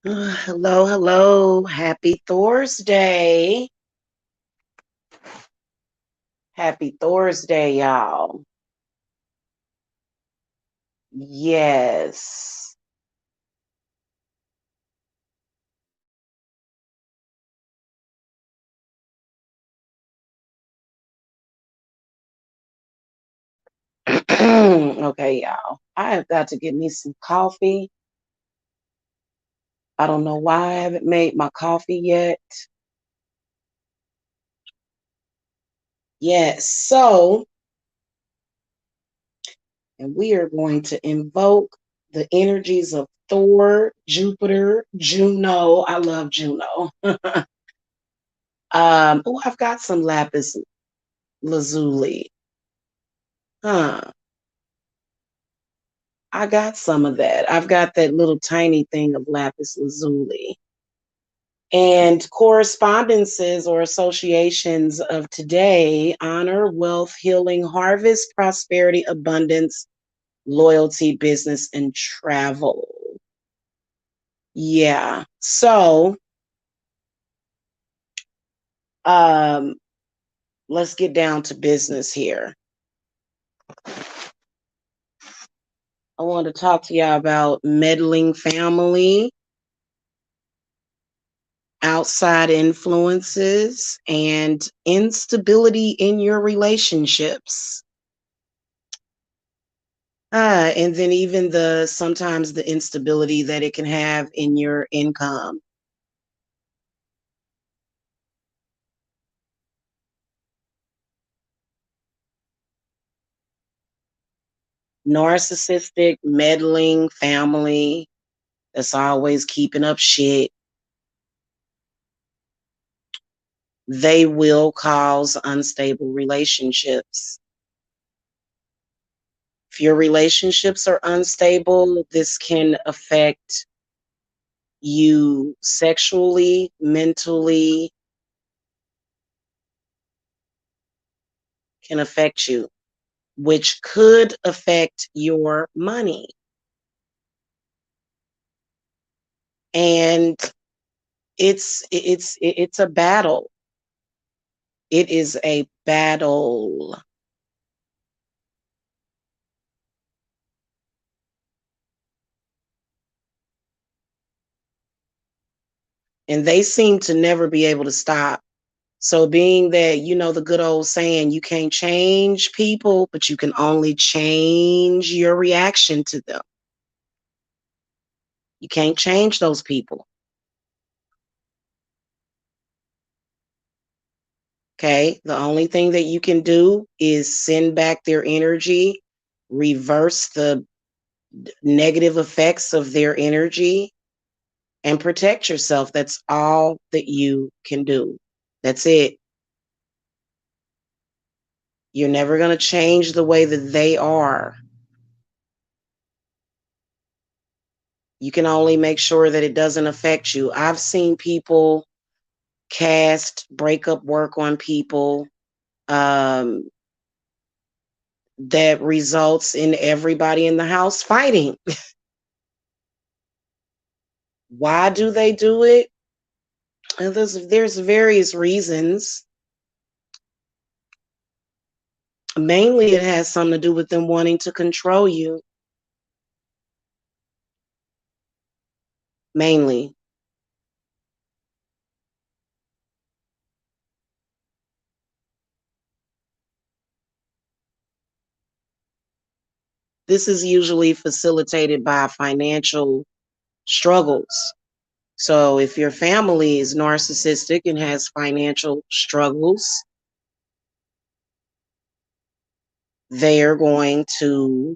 Hello, hello. Happy Thursday. Happy Thursday, y'all. Yes. Okay, y'all. I have got to get me some coffee. I don't know why I haven't made my coffee yet. Yes. And we are going to invoke the energies of Thor, Jupiter, Juno. I love Juno. Oh, I've got some lapis lazuli. Huh. I got some of that. I've got that little tiny thing of lapis lazuli. And correspondences or associations of today: honor, wealth, healing, harvest, prosperity, abundance, loyalty, business, and travel. Yeah. So um, let's get down to business here. I want to talk to y'all about meddling family, outside influences, and instability in your relationships. And then even sometimes the instability that it can have in your income. Narcissistic, meddling family that's always keeping up shit. They will cause unstable relationships. If your relationships are unstable, this can affect you sexually, mentally, can affect you, which could affect your money. And it's a battle. It is a battle. And they seem to never be able to stop. So being that, the good old saying, you can't change people, but you can only change your reaction to them. You can't change those people. Okay. The only thing that you can do is send back their energy, reverse the negative effects of their energy, and protect yourself. That's all that you can do. That's it. You're never going to change the way that they are. You can only make sure that it doesn't affect you. I've seen people cast breakup work on people um, that results in everybody in the house fighting. Why do they do it? And there's various reasons. Mainly, it has something to do with them wanting to control you. Mainly. This is usually facilitated by financial struggles. So if your family is narcissistic and has financial struggles, they're going to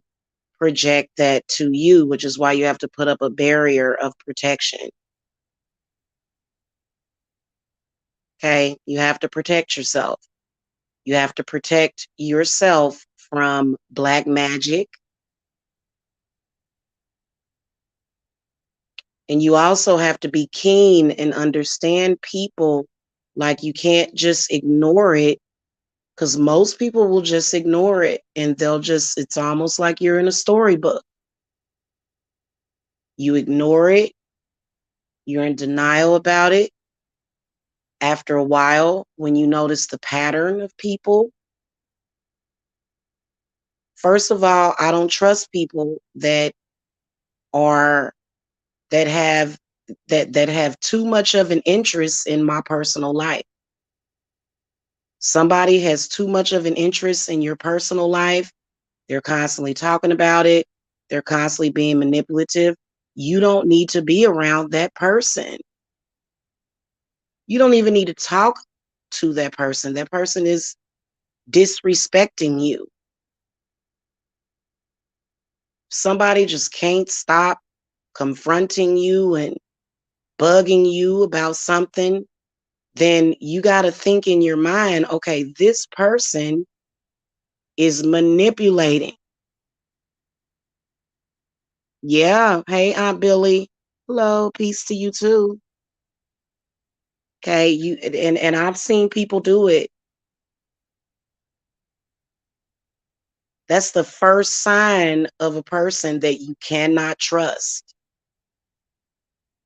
project that to you, which is why you have to put up a barrier of protection. Okay? You have to protect yourself. You have to protect yourself from black magic. And you also have to be keen and understand people. Like, you can't just ignore it, because most people will just ignore it and it's almost like you're in a storybook. You ignore it, You're in denial about it. After a while, when you notice the pattern of people, first of all, I don't trust people are that have that have too much of an interest in my personal life. Somebody has too much of an interest in your personal life. They're constantly talking about it. They're constantly being manipulative. You don't need to be around that person. You don't even need to talk to that person. That person is disrespecting you. Somebody just can't stop confronting you and bugging you about something, then you got to think in your mind, okay, this person is manipulating. Yeah. Hey, Aunt Billy. Hello. Peace to you too. Okay. And I've seen people do it. That's the first sign of a person that you cannot trust,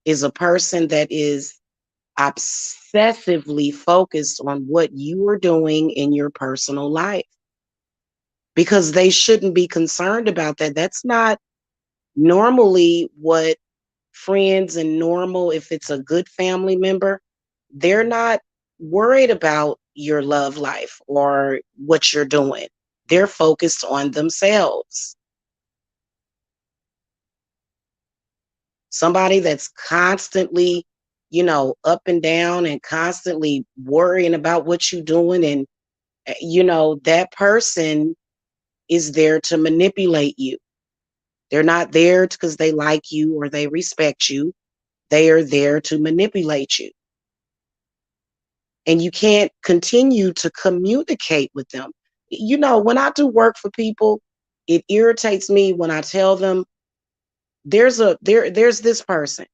is a person that is obsessively focused on what you are doing in your personal life, because they shouldn't be concerned about that. That's not normally what friends and normal, if it's a good family member, they're not worried about your love life or what you're doing. They're focused on themselves. Somebody that's constantly, up and down and constantly worrying about what you're doing, and that person is there to manipulate you. They're not there because they like you or they respect you. They are there to manipulate you. And you can't continue to communicate with them. When I do work for people, it irritates me when I tell them there's this person,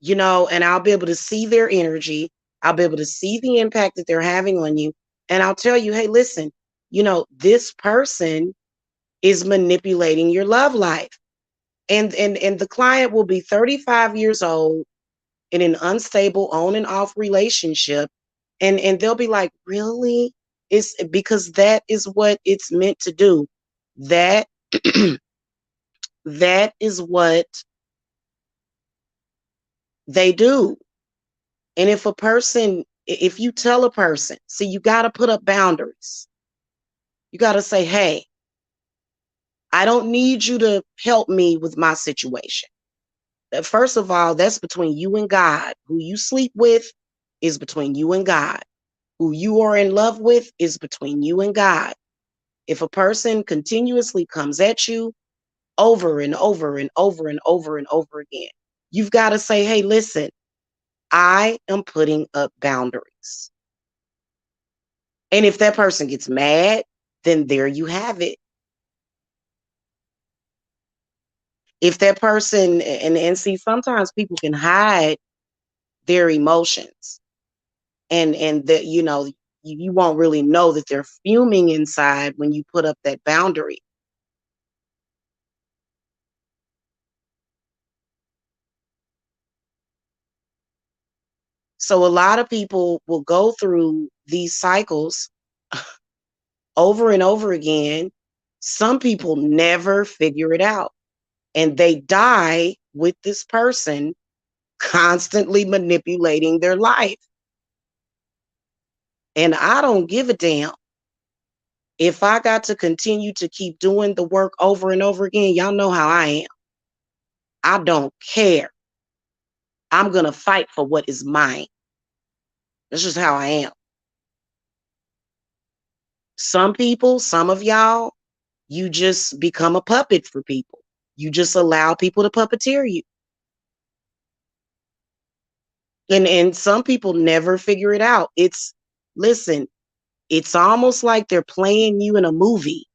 and I'll be able to see their energy. I'll be able to see the impact that they're having on you. And I'll tell you, hey, listen, this person is manipulating your love life. And the client will be 35 years old in an unstable on and off relationship. And they'll be like, really? It's because that is what it's meant to do. That that is what they do. And if you tell a person, see, you got to put up boundaries. You got to say, hey, I don't need you to help me with my situation. First of all, that's between you and God. Who you sleep with is between you and God. Who you are in love with is between you and God. If a person continuously comes at you over and over and over and over and over again, you've got to say, hey, listen, I am putting up boundaries. And if that person gets mad, then there you have it. If that person, and see, sometimes people can hide their emotions, and that, you won't really know that they're fuming inside when you put up that boundary. So a lot of people will go through these cycles over and over again. Some people never figure it out, and they die with this person constantly manipulating their life. And I don't give a damn. If I got to continue to keep doing the work over and over again, y'all know how I am. I don't care. I'm going to fight for what is mine. That's just how I am. Some people, some of y'all, you just become a puppet for people. You just allow people to puppeteer you. And some people never figure it out. Listen, it's almost like they're playing you in a movie.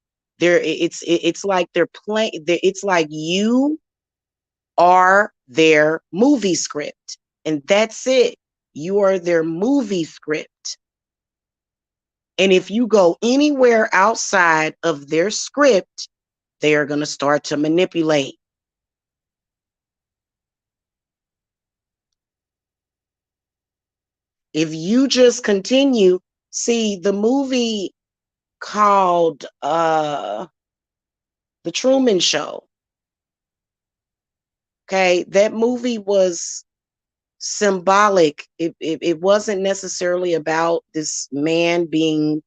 It's like they're playing. It's like you are their movie script, and that's it. You are their movie script. And if you go anywhere outside of their script, they are going to start to manipulate. If you just continue, see the movie called The Truman Show. Okay, that movie was symbolic. It wasn't necessarily about this man being,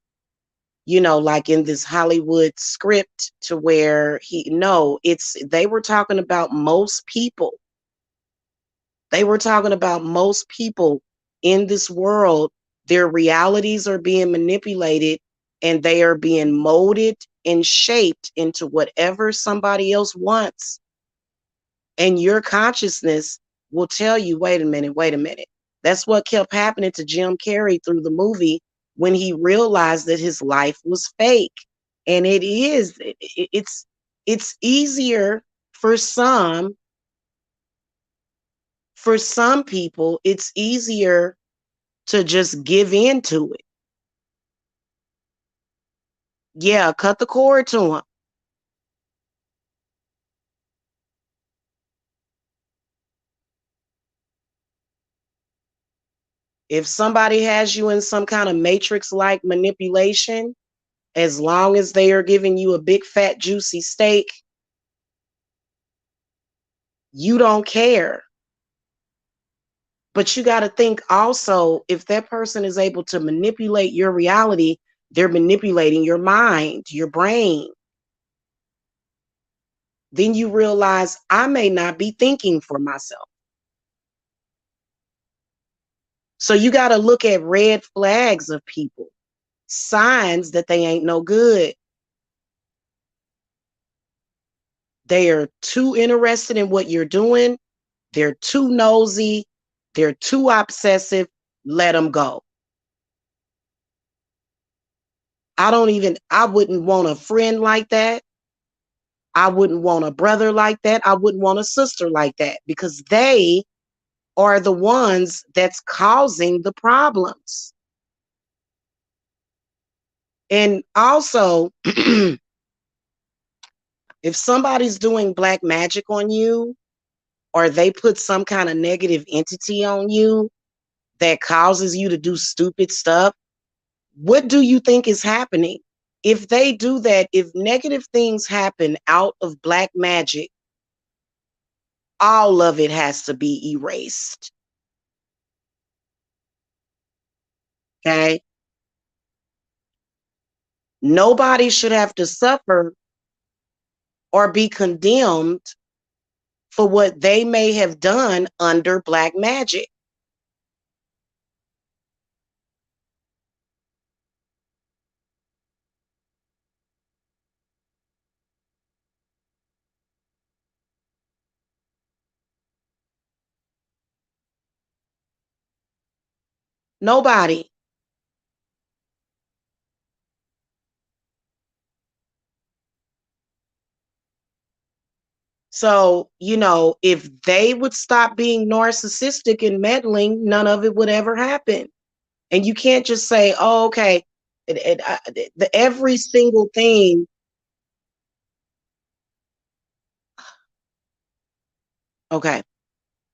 like in this Hollywood script to where no, they were talking about most people. They were talking about most people in this world. Their realities are being manipulated and they are being molded and shaped into whatever somebody else wants. And your consciousness will tell you, wait a minute, wait a minute. That's what kept happening to Jim Carrey through the movie when he realized that his life was fake. And it is, it's easier for some people, it's easier to just give in to it. Yeah, cut the cord to them. If somebody has you in some kind of matrix like manipulation, as long as they are giving you a big fat juicy steak, you don't care. But you got to think also, if that person is able to manipulate your reality, they're manipulating your mind, your brain. Then you realize I may not be thinking for myself. So you got to look at red flags of people, signs that they ain't no good. They are too interested in what you're doing. They're too nosy. They're too obsessive. Let them go. I wouldn't want a friend like that. I wouldn't want a brother like that. I wouldn't want a sister like that because they are the ones that's causing the problems. And also, if somebody's doing black magic on you or they put some kind of negative entity on you that causes you to do stupid stuff, what do you think is happening? If they do that, if negative things happen out of black magic, all of it has to be erased. Okay? Nobody should have to suffer or be condemned for what they may have done under black magic. Nobody. So, if they would stop being narcissistic and meddling, none of it would ever happen. And you can't just say, oh, okay, every single thing. Okay.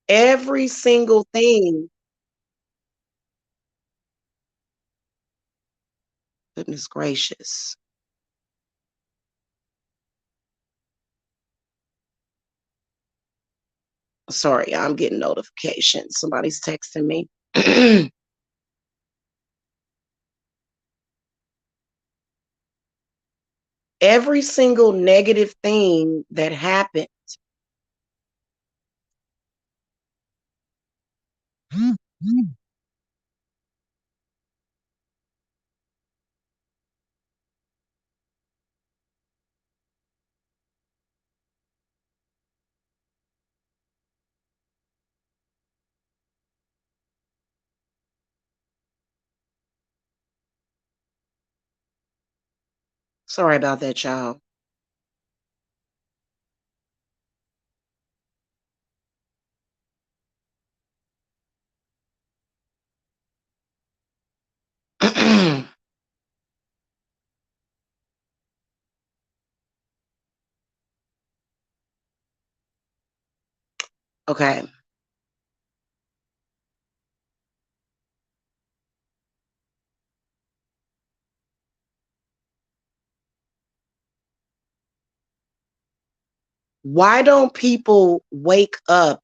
Every single thing. Goodness gracious. Sorry, I'm getting notifications. Somebody's texting me. Every single negative thing that happened. Sorry about that, y'all. Okay. Why don't people wake up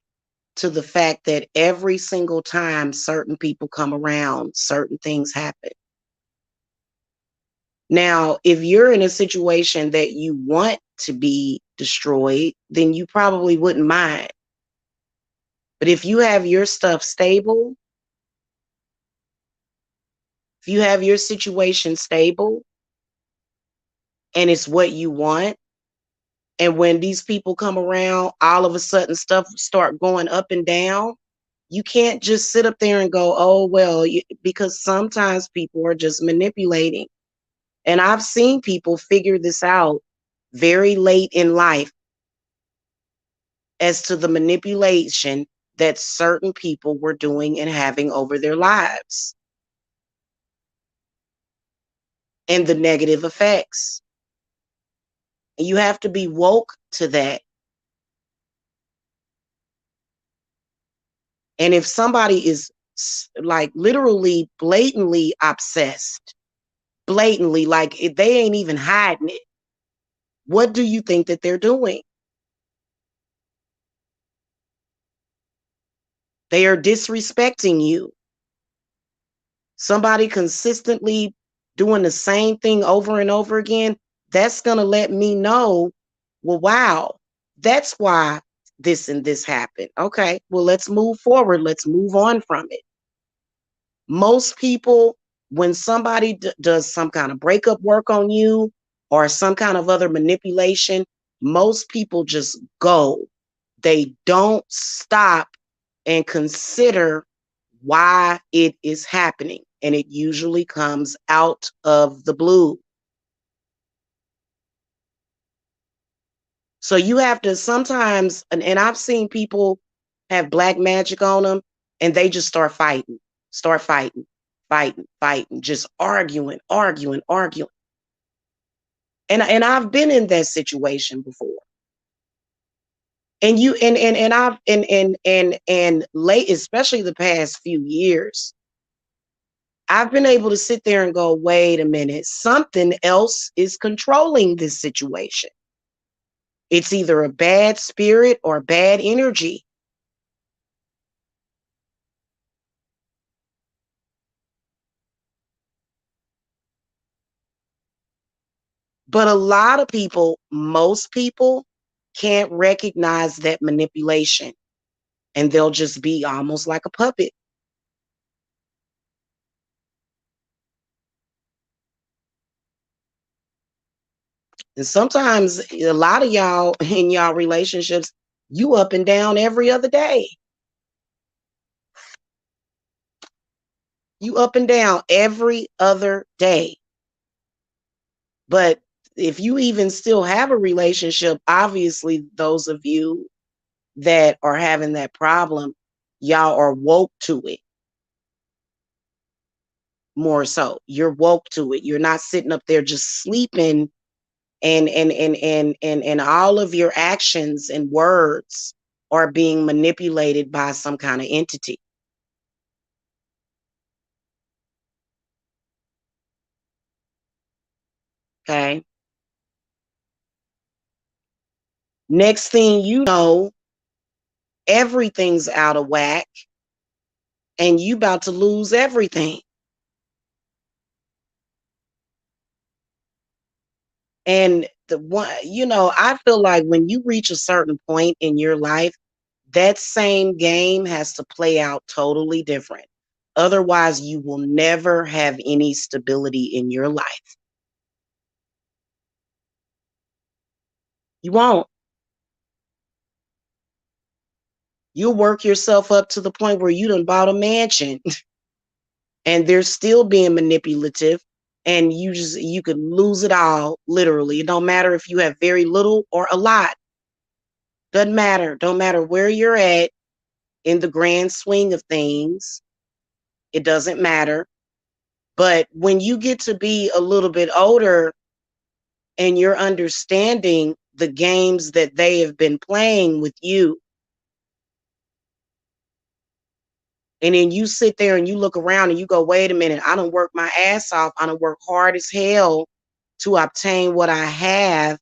to the fact that every single time certain people come around, certain things happen? Now, if you're in a situation that you want to be destroyed, then you probably wouldn't mind. But if you have your stuff stable, if you have your situation stable and it's what you want, and when these people come around, all of a sudden stuff start going up and down, you can't just sit up there and go, oh, well, because sometimes people are just manipulating. And I've seen people figure this out very late in life as to the manipulation that certain people were doing and having over their lives and the negative effects. And you have to be woke to that. And if somebody is like literally blatantly obsessed, blatantly, like they ain't even hiding it, what do you think that they're doing? They are disrespecting you. Somebody consistently doing the same thing over and over again, that's going to let me know, well, wow, that's why this and this happened. Okay, well, let's move forward. Let's move on from it. Most people, when somebody does some kind of breakup work on you or some kind of other manipulation, most people just go. They don't stop and consider why it is happening. And it usually comes out of the blue. So you have to sometimes, and I've seen people have black magic on them and they just start fighting, fighting, just arguing. And I've been in that situation before. And you and I've and late, especially the past few years, I've been able to sit there and go, wait a minute, something else is controlling this situation. It's either a bad spirit or bad energy. But a lot of people, most people, can't recognize that manipulation and they'll just be almost like a puppet. And sometimes a lot of y'all in y'all relationships, you up and down every other day. You up and down every other day. But if you even still have a relationship, obviously those of you that are having that problem, y'all are woke to it. More so, you're woke to it. You're not sitting up there just sleeping and all of your actions and words are being manipulated by some kind of entity. Okay. Next thing you know, everything's out of whack and you about to lose everything. And the one, I feel like when you reach a certain point in your life, that same game has to play out totally different. Otherwise, you will never have any stability in your life. You won't. You'll work yourself up to the point where you done bought a mansion and they're still being manipulative and you could lose it all, literally. It don't matter if you have very little or a lot. Doesn't matter. Don't matter where you're at in the grand swing of things. It doesn't matter. But when you get to be a little bit older and you're understanding the games that they have been playing with you, and then you sit there and you look around and you go, wait a minute, I don't work my ass off. I don't work hard as hell to obtain what I have.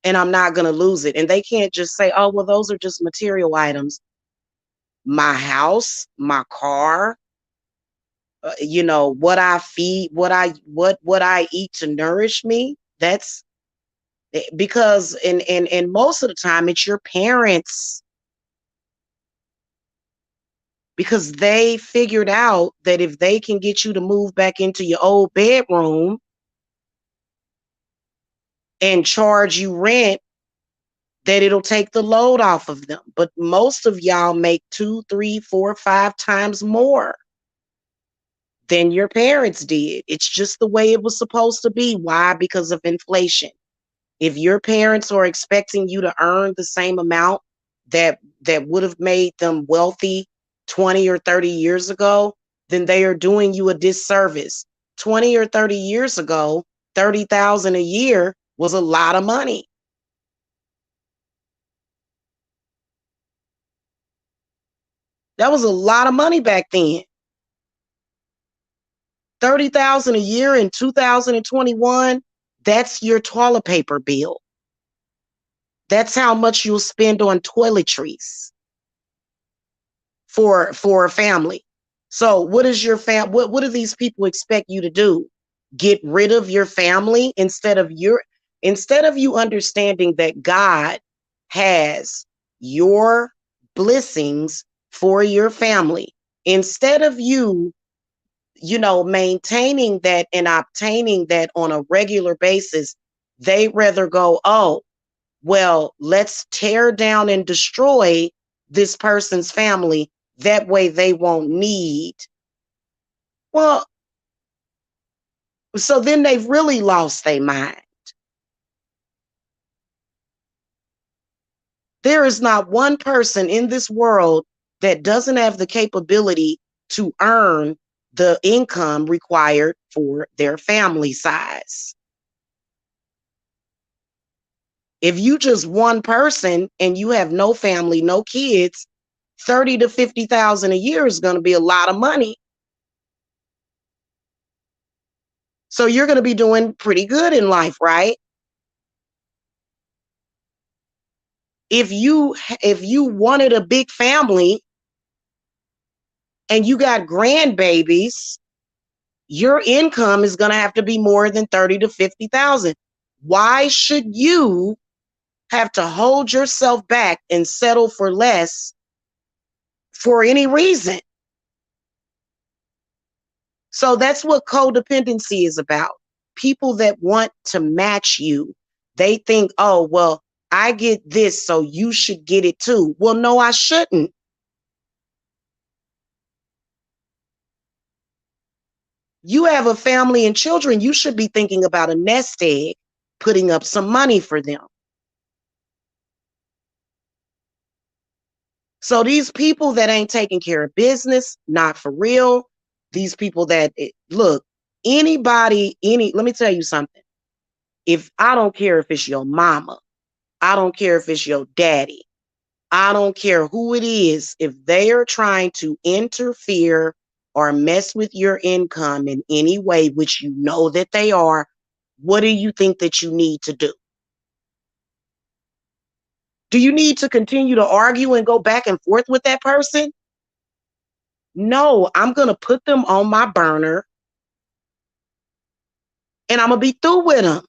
and I'm not going to lose it. And they can't just say, oh, well, those are just material items. My house, my car, what I feed, what I eat to nourish me. That's because and most of the time it's your parents, because they figured out that if they can get you to move back into your old bedroom and charge you rent, that it'll take the load off of them. But most of y'all make 2, 3, 4, 5 times more than your parents did. It's just the way it was supposed to be. Why? Because of inflation. If your parents are expecting you to earn the same amount that would have made them wealthy 20 or 30 years ago, then they are doing you a disservice. 20 or 30 years ago, 30,000 a year was a lot of money. That was a lot of money back then. 30,000 a year in 2021, that's your toilet paper bill. That's how much you'll spend on toiletries for a family. So what is your what do these people expect you to do? Get rid of your family instead of you understanding that God has your blessings for your family. Instead of maintaining that and obtaining that on a regular basis, they rather go, oh, well, let's tear down and destroy this person's family. That way they won't need. Well, so then they've really lost their mind. There is not one person in this world that doesn't have the capability to earn the income required for their family size. If you just one person and you have no family, no kids, 30 to 50,000 a year is going to be a lot of money. So you're going to be doing pretty good in life, right? If you wanted a big family and you got grandbabies, your income is going to have to be more than 30 to 50,000. Why should you have to hold yourself back and settle for less for any reason? So that's what codependency is about. People that want to match you, they think, oh, well, I get this, so you should get it too. Well, no, I shouldn't. You have a family and children, you should be thinking about a nest egg, putting up some money for them. So these people that ain't taking care of business, not for real. These people that look, let me tell you something. If I don't care if it's your mama, I don't care if it's your daddy, I don't care who it is, if they are trying to interfere or mess with your income in any way, which you know that they are, what do you think that you need to do? Do you need to continue to argue and go back and forth with that person? No, I'm going to put them on my burner and I'm going to be through with them.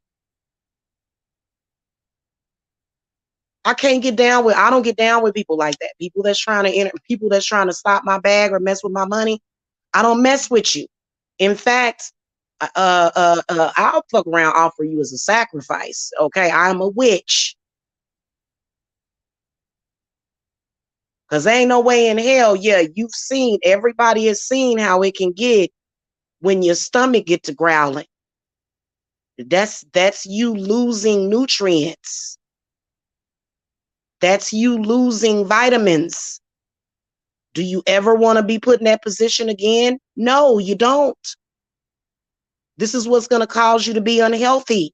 I don't get down with people like that. People that's trying to stop my bag or mess with my money. I don't mess with you. In fact, I'll fuck around, offer you as a sacrifice. Okay, I'm a witch. Cause ain't no way in hell. Yeah, everybody has seen how it can get when your stomach get to growling. That's you losing nutrients. That's you losing vitamins. Do you ever want to be put in that position again? No, you don't. This is what's going to cause you to be unhealthy.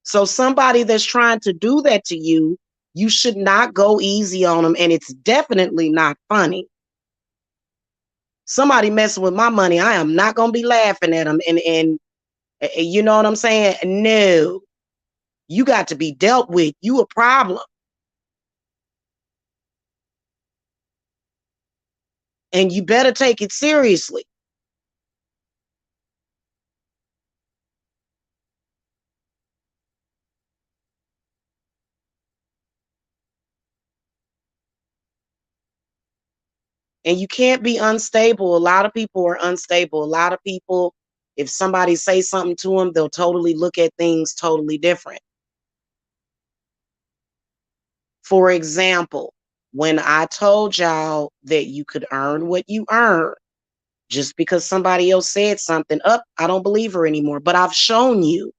So somebody that's trying to do that to you, you should not go easy on them, and it's definitely not funny. Somebody messing with my money, I am not going to be laughing at them. And You know what I'm saying? No, you got to be dealt with. You a problem. And you better take it seriously. And you can't be unstable. A lot of people are unstable. A lot of people, if somebody says something to them, they'll totally look at things totally different. For example, when I told y'all that you could earn what you earn, just because somebody else said something, up, I don't believe her anymore. But I've shown you.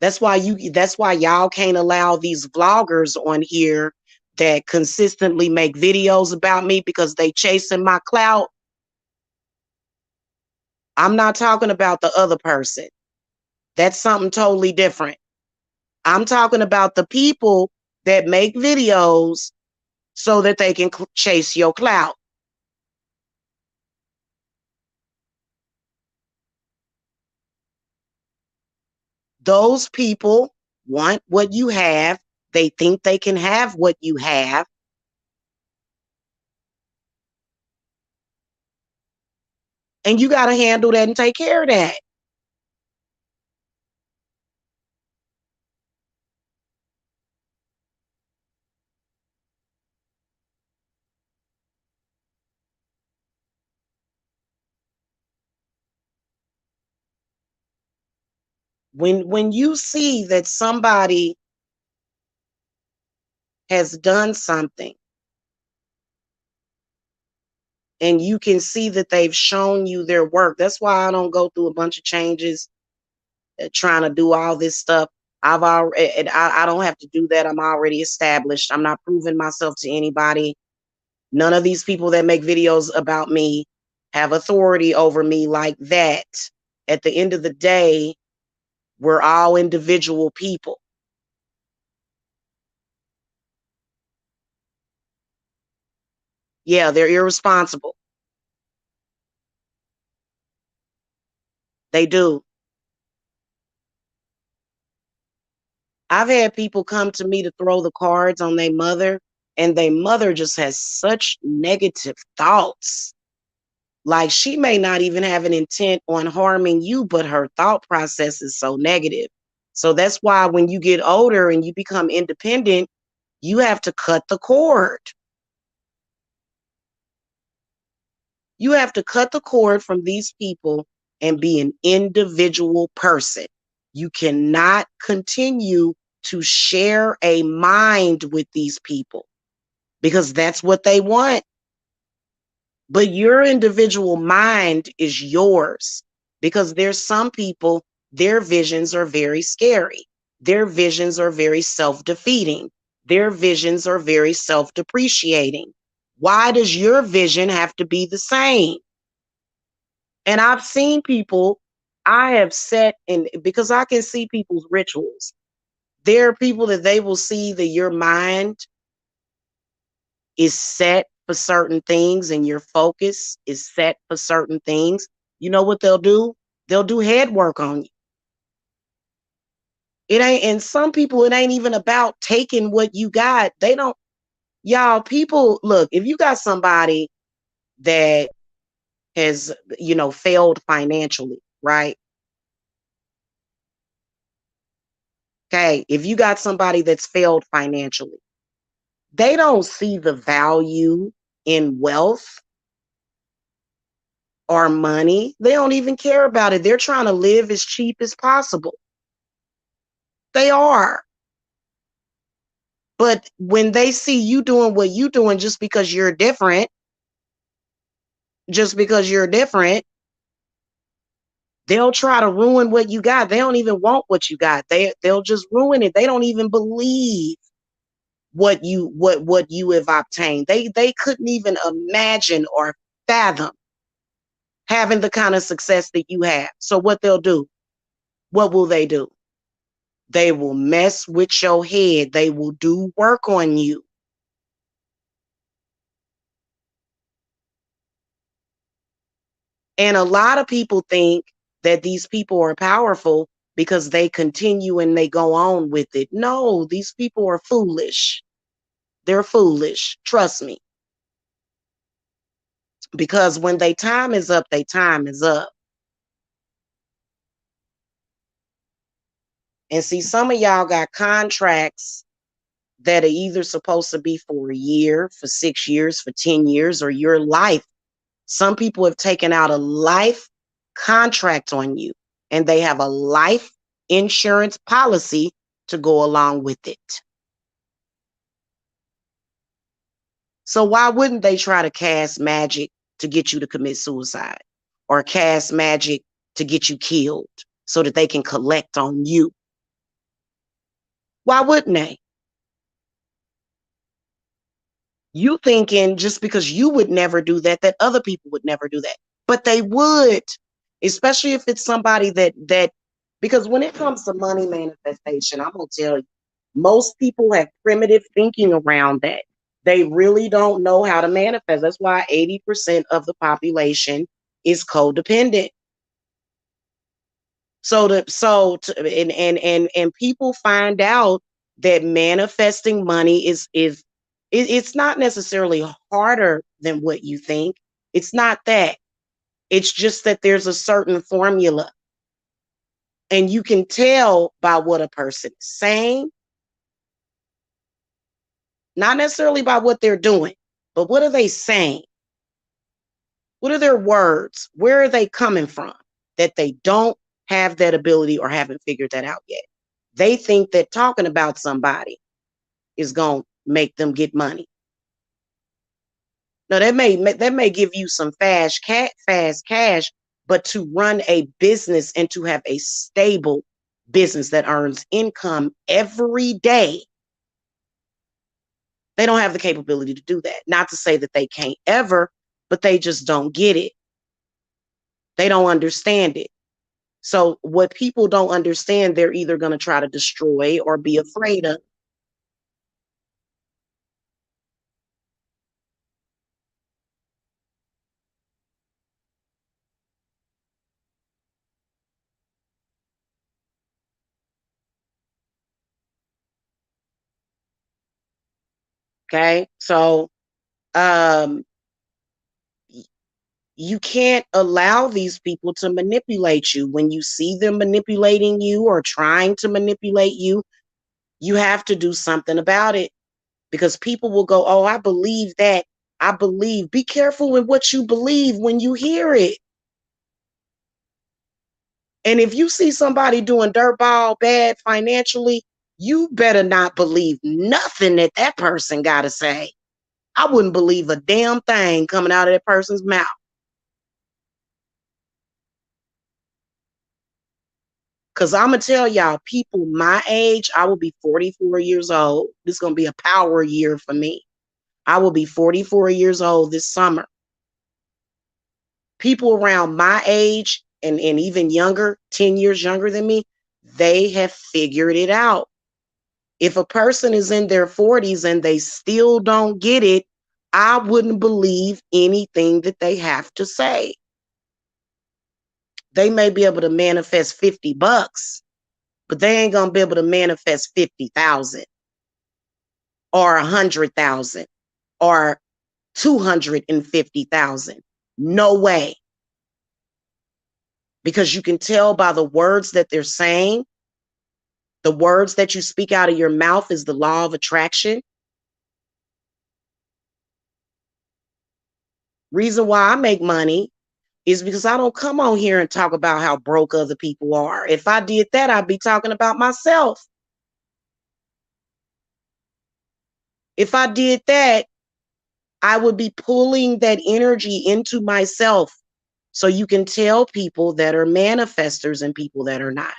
That's why y'all can't allow these vloggers on here that consistently make videos about me because they chasing my clout. I'm not talking about the other person. That's something totally different. I'm talking about the people that make videos so that they can chase your clout. Those people want what you have. They think they can have what you have. And you got to handle that and take care of that. When you see that somebody has done something and you can see that they've shown you their work. That's why I don't go through a bunch of changes, trying to do all this stuff. I don't have to do that. I'm already established. I'm not proving myself to anybody. None of these people that make videos about me have authority over me like that. At the end of the day, we're all individual people. Yeah, they're irresponsible. They do. I've had people come to me to throw the cards on their mother, and their mother just has such negative thoughts. Like, she may not even have an intent on harming you, but her thought process is so negative. So that's why when you get older and you become independent, you have to cut the cord. You have to cut the cord from these people and be an individual person. You cannot continue to share a mind with these people because that's what they want. But your individual mind is yours, because there's some people, their visions are very scary. Their visions are very self-defeating. Their visions are very self-depreciating. Why does your vision have to be the same? And I've seen people, I have set in, because I can see people's rituals. There are people that they will see that your mind is set for certain things and your focus is set for certain things. You know what they'll do? They'll do head work on you. It ain't, and some people, it ain't even about taking what you got. They don't, y'all, people, look, if you got somebody that has, failed financially, right? Okay, if you got somebody that's failed financially, they don't see the value in wealth or money. They don't even care about it. They're trying to live as cheap as possible. They are. But when they see you doing what you doing just because you're different, they'll try to ruin what you got. They don't even want what you got. They'll just ruin it. They don't even believe what you have obtained. They couldn't even imagine or fathom having the kind of success that you have. So what they'll do, what will they do? They will mess with your head. They will do work on you. And a lot of people think that these people are powerful because they continue and they go on with it. No, these people are foolish. They're foolish. Trust me. Because when their time is up, their time is up. And see, some of y'all got contracts that are either supposed to be for a year, for 6 years, for 10 years, or your life. Some people have taken out a life contract on you, and they have a life insurance policy to go along with it. So why wouldn't they try to cast magic to get you to commit suicide, or cast magic to get you killed so that they can collect on you? Why wouldn't they? You thinking just because you would never do that, that other people would never do that. But they would, especially if it's somebody that because when it comes to money manifestation, I'm gonna tell you, most people have primitive thinking around that. They really don't know how to manifest. That's why 80% of the population is codependent. And people find out that manifesting money it's not necessarily harder than what you think. It's not that. It's just that there's a certain formula, and you can tell by what a person is saying, not necessarily by what they're doing, but what are they saying? What are their words? Where are they coming from that they don't have that ability or haven't figured that out yet? They think that talking about somebody is going to make them get money. No, that may give you some fast cash, but to run a business and to have a stable business that earns income every day, they don't have the capability to do that. Not to say that they can't ever, but they just don't get it. They don't understand it. So what people don't understand, they're either going to try to destroy or be afraid of. Okay. So um, you can't allow these people to manipulate you. When you see them manipulating you or trying to manipulate you, you have to do something about it, because people will go, oh, I believe that. I believe. Be careful with what you believe when you hear it. And if you see somebody doing dirtball bad financially, you better not believe nothing that that person got to say. I wouldn't believe a damn thing coming out of that person's mouth. Because I'm going to tell y'all, people my age, I will be 44 years old. This is going to be a power year for me. I will be 44 years old this summer. People around my age and even younger, 10 years younger than me, they have figured it out. If a person is in their 40s and they still don't get it, I wouldn't believe anything that they have to say. They may be able to manifest $50, but they ain't going to be able to manifest 50,000 or 100,000 or 250,000. No way. Because you can tell by the words that they're saying. The words that you speak out of your mouth is the law of attraction. Reason why I make money is because I don't come on here and talk about how broke other people are. If I did that, I'd be talking about myself. If I did that, I would be pulling that energy into myself. So you can tell people that are manifestors and people that are not.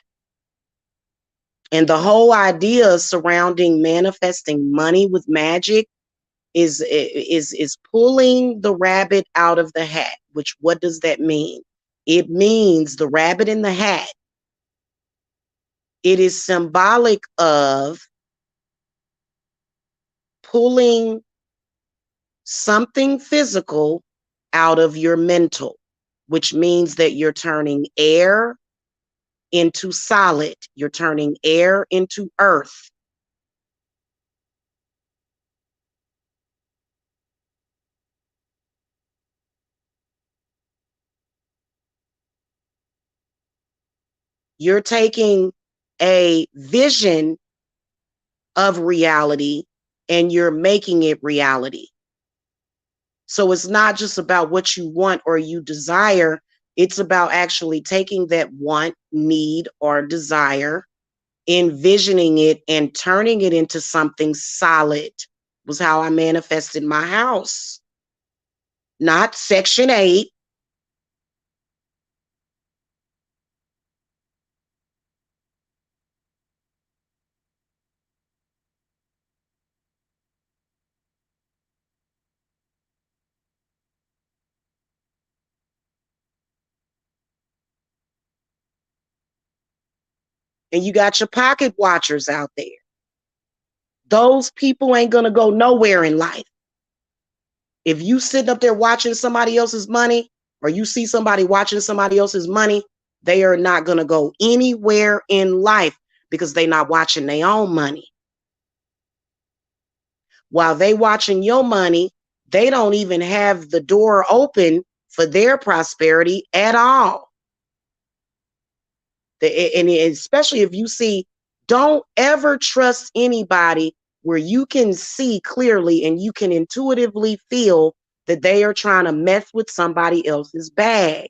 And the whole idea surrounding manifesting money with magic is pulling the rabbit out of the hat. Which, what does that mean? It means the rabbit in the hat. It is symbolic of pulling something physical out of your mental, which means that you're turning air into solid. You're turning air into earth. You're taking a vision of reality and you're making it reality. So it's not just about what you want or you desire. It's about actually taking that want, need, or desire, envisioning it, and turning it into something solid. Was how I manifested my house. Not Section 8. And you got your pocket watchers out there. Those people ain't going to go nowhere in life. If you sitting up there watching somebody else's money, or you see somebody watching somebody else's money, they are not going to go anywhere in life because they're not watching their own money. While they watching your money, they don't even have the door open for their prosperity at all. And especially if you see, don't ever trust anybody where you can see clearly and you can intuitively feel that they are trying to mess with somebody else's bag.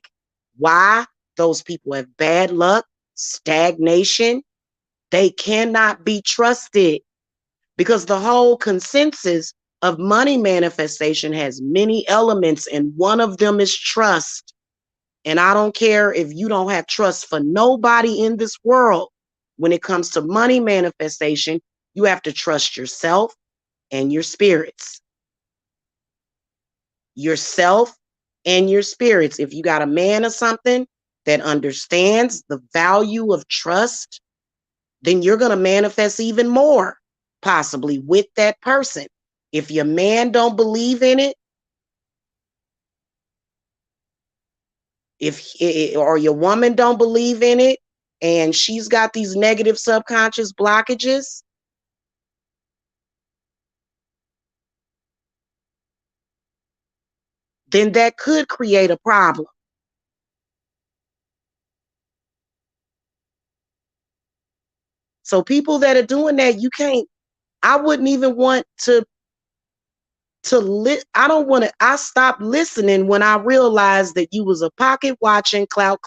Why? Those people have bad luck, stagnation. They cannot be trusted because the whole consensus of money manifestation has many elements, and one of them is trust. And I don't care if you don't have trust for nobody in this world. When it comes to money manifestation, you have to trust yourself and your spirits. Yourself and your spirits. If you got a man or something that understands the value of trust, then you're going to manifest even more, possibly with that person. If your man don't believe in it, or your woman don't believe in it, and she's got these negative subconscious blockages, then that could create a problem. So people that are doing that, you can't, I wouldn't even want to I don't want to, I stopped listening when I realized that you was a pocket watching, clout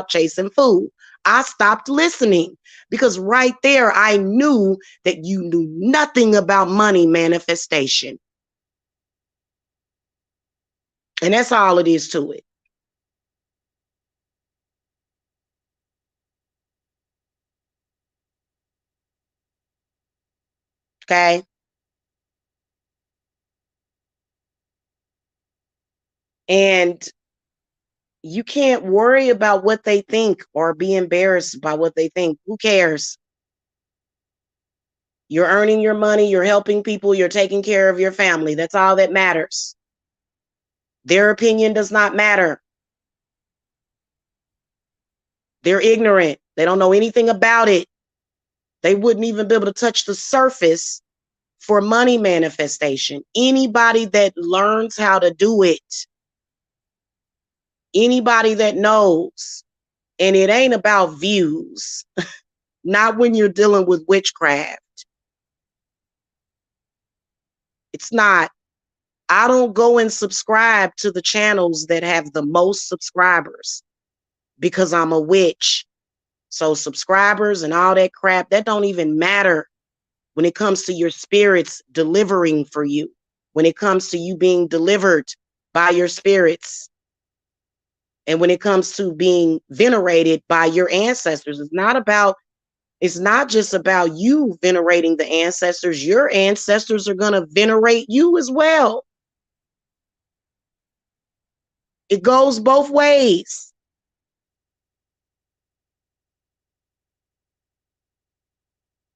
chasing fool. I stopped listening because right there I knew that you knew nothing about money manifestation. And that's all it is to it. Okay. And you can't worry about what they think or be embarrassed by what they think. Who cares? You're earning your money, you're helping people, you're taking care of your family. That's all that matters. Their opinion does not matter. They're ignorant. They don't know anything about it. They wouldn't even be able to touch the surface for money manifestation. Anybody that learns how to do it, anybody that knows, and it ain't about views, not when you're dealing with witchcraft. It's not. I don't go and subscribe to the channels that have the most subscribers because I'm a witch. So subscribers and all that crap, that don't even matter when it comes to your spirits delivering for you, when it comes to you being delivered by your spirits, and when it comes to being venerated by your ancestors. It's not just about you venerating the ancestors. Your ancestors are going to venerate you as well. It goes both ways.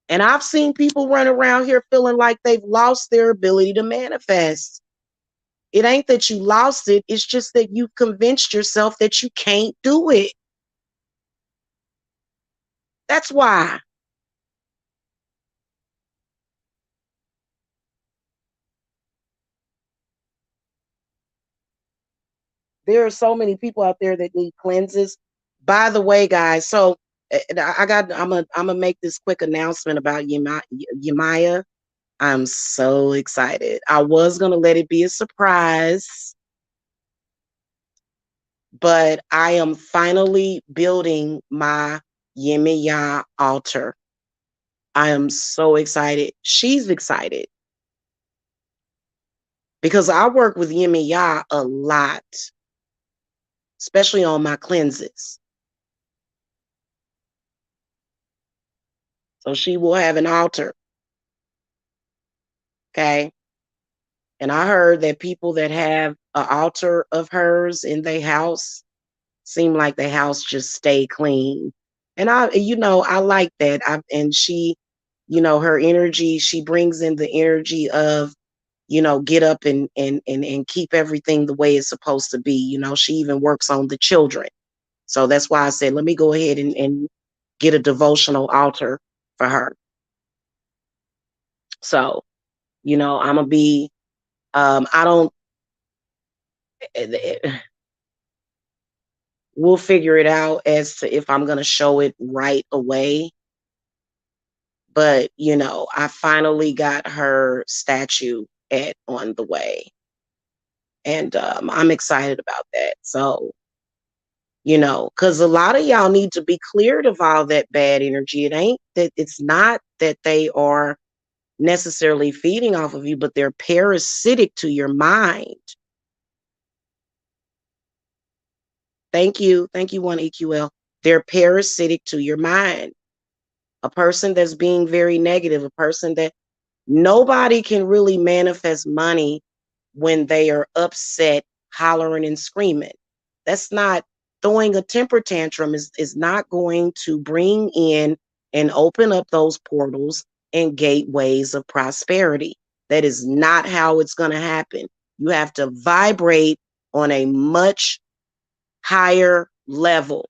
And I've seen people run around here feeling like they've lost their ability to manifest. It ain't that you lost it. It's just that you've convinced yourself that you can't do it. That's why. There are so many people out there that need cleanses. By the way, guys, so I'm gonna make this quick announcement about Yemaya. I'm so excited. I was gonna let it be a surprise, but I am finally building my Yemiya altar. I am so excited. She's excited because I work with Yemiya a lot, especially on my cleanses. So she will have an altar. Okay. And I heard that people that have an altar of hers in their house seem like the house just stay clean. And I like that. And she, her energy, she brings in the energy of, get up and keep everything the way it's supposed to be. She even works on the children. So that's why I said, let me go ahead and get a devotional altar for her. So, I'm gonna be, I don't, we'll figure it out as to if I'm gonna show it right away. But I finally got her statue on the way, and I'm excited about that. So, because a lot of y'all need to be cleared of all that bad energy. It ain't that it's not that they are necessarily feeding off of you, but they're parasitic to your mind. Thank you, one EQL. They're parasitic to your mind. A person that's being very negative, a person that nobody can really manifest money when they are upset, hollering and screaming. That's not throwing a temper tantrum is not going to bring in and open up those portals and gateways of prosperity. That is not how it's going to happen. You have to vibrate on a much higher level.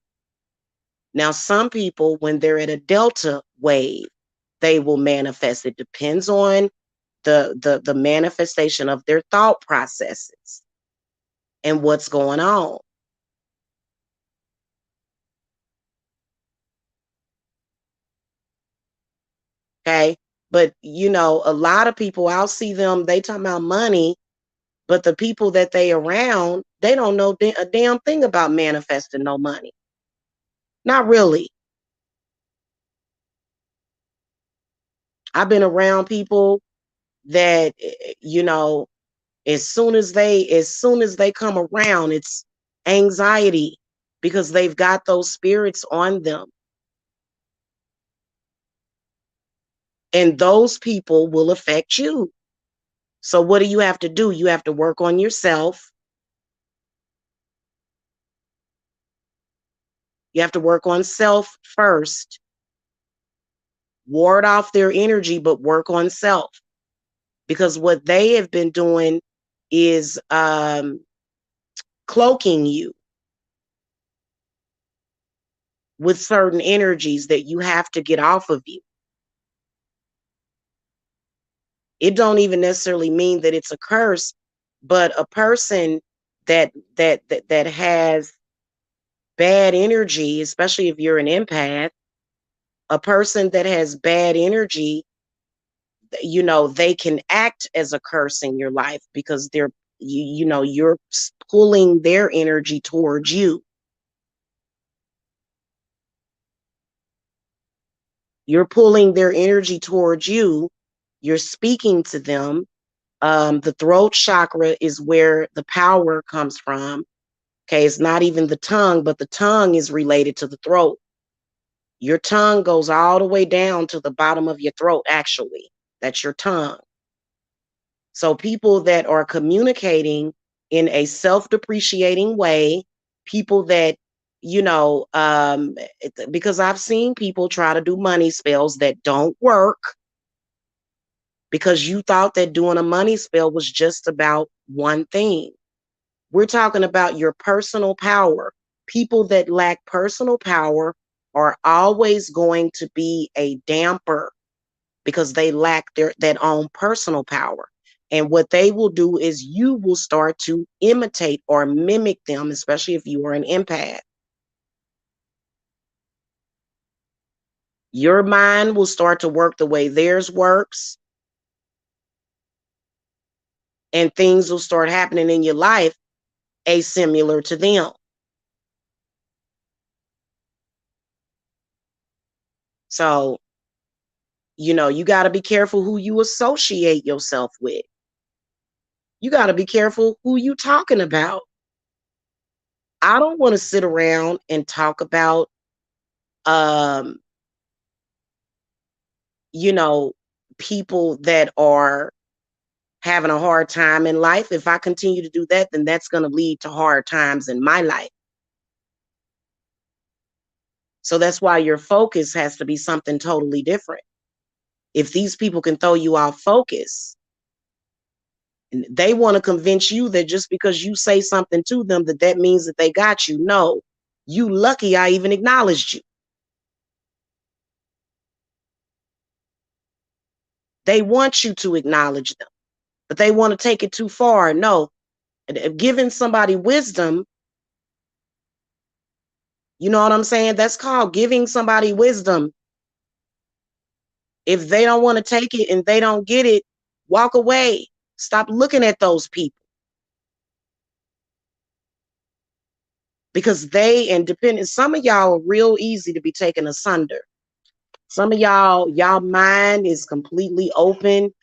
Now, some people, when they're at a delta wave, they will manifest. It depends on the manifestation of their thought processes and what's going on. Okay. But a lot of people, I'll see them, they talk about money, but the people that they around, they don't know a damn thing about manifesting no money. Not really. I've been around people that, as soon as they come around, it's anxiety because they've got those spirits on them. And those people will affect you. So what do you have to do? You have to work on yourself. You have to work on self first. Ward off their energy, but work on self. Because what they have been doing is cloaking you with certain energies that you have to get off of you. It don't even necessarily mean that it's a curse, but a person that has bad energy, especially if you're an empath, a person that has bad energy, they can act as a curse in your life because you're pulling their energy towards you. You're pulling their energy towards you. You're speaking to them. The throat chakra is where the power comes from. Okay, it's not even the tongue, but the tongue is related to the throat. Your tongue goes all the way down to the bottom of your throat, actually. That's your tongue. So people that are communicating in a self-depreciating way, people that, because I've seen people try to do money spells that don't work. because you thought that doing a money spell was just about one thing. We're talking about your personal power. People that lack personal power are always going to be a damper because they lack that own personal power. And what they will do is you will start to imitate or mimic them, especially if you are an empath. Your mind will start to work the way theirs works, and things will start happening in your life asimilar to them. So, you got to be careful who you associate yourself with. You got to be careful who you talking about. I don't want to sit around and talk about, um, you know, people that are having a hard time in life. If I continue to do that, then that's going to lead to hard times in my life. So that's why your focus has to be something totally different. If these people can throw you off focus, and they want to convince you that just because you say something to them, that means that they got you. No, you lucky I even acknowledged you. They want you to acknowledge them, but they want to take it too far. No, giving somebody wisdom, you know what I'm saying? That's called giving somebody wisdom. If they don't want to take it and they don't get it, walk away. Stop looking at those people. Because some of y'all are real easy to be taken asunder. Some of y'all mind is completely open